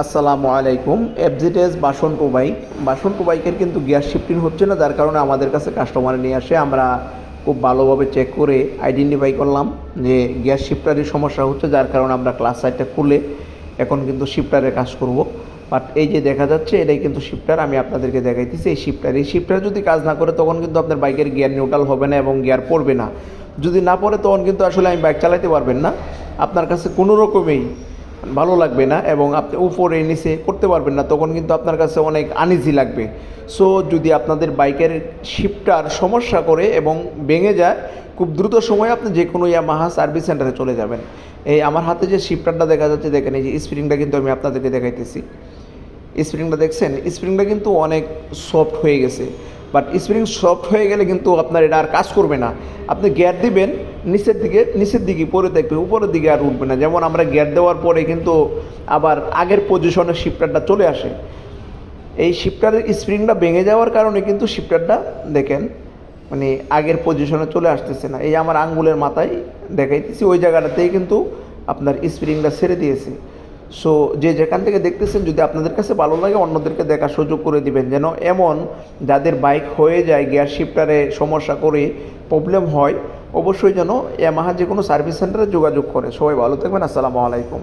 আসসালামু আলাইকুম। এফজেডএস বাসন টু বাইকের কিন্তু গিয়ার শিফটিং হচ্ছে না, যার কারণে আমাদের কাছে কাস্টমার নিয়ে আসে। আমরা খুব ভালোভাবে চেক করে আইডেন্টিফাই করলাম যে গিয়ার শিফটারের সমস্যা হচ্ছে, যার কারণে আমরা ক্লাস সাইডটা খুলে এখন কিন্তু শিফটারের কাজ করব। বাট এই যে দেখা যাচ্ছে এটাই কিন্তু শিফটার, আমি আপনাদেরকে দেখাইতেছি এই শিফটার যদি কাজ না করে তখন কিন্তু আপনার বাইকের গিয়ার নিউট্রাল হবে না এবং গিয়ার পড়বে না। যদি না পড়ে তখন কিন্তু আসলে আমি বাইক চালাতে পারবেন না, আপনার কাছে কোনো রকমেই ভালো লাগবে না এবং আপনি উপরে নিচে করতে পারবেন না, তখন কিন্তু আপনার কাছে অনেক আনইজি লাগবে। সো যদি আপনাদের বাইকের শিফটার সমস্যা করে এবং ভেঙে যায়, খুব দ্রুত সময়ে আপনি যে কোনো ইয়ামাহা সার্ভিস সেন্টারে চলে যাবেন। এই আমার হাতে যে শিফটারটা দেখা যাচ্ছে, দেখেন এই যে স্প্রিংটা কিন্তু আমি আপনাদেরকে দেখাইতেছি। স্প্রিংটা দেখছেন, স্প্রিংটা কিন্তু অনেক সফট হয়ে গেছে। বাট স্প্রিং সফট হয়ে গেলে কিন্তু আপনার এটা আর কাজ করবে না। আপনি গিয়ার দিবেন নিচের দিকে পরে দেখবে, উপরের দিকে আর উঠবে না। যেমন আমরা গিয়ার দেওয়ার পরে কিন্তু আবার আগের পজিশনে শিফটারটা চলে আসে। এই শিফটারের স্প্রিংটা ভেঙে যাওয়ার কারণে কিন্তু শিফটারটা দেখেন মানে আগের পজিশনে চলে আসতেছে না। এই আমার আঙ্গুলের মাথায় দেখাইতেছি, ওই জায়গাটাতেই কিন্তু আপনার স্প্রিংটা ছেড়ে দিয়েছে। সো যে যেখান থেকে দেখতেছেন, যদি আপনাদের কাছে ভালো লাগে অন্যদেরকে দেখার সুযোগ করে দিবেন, যেন এমন যাদের বাইক হয়ে যায় গিয়ার শিফটারে সমস্যা করে প্রবলেম হয়, অবশ্যই যেন ইয়ামাহা যে কোনো সার্ভিস সেন্টারে যোগাযোগ করে। সবাই ভালো থাকবেন। আসসালামু আলাইকুম।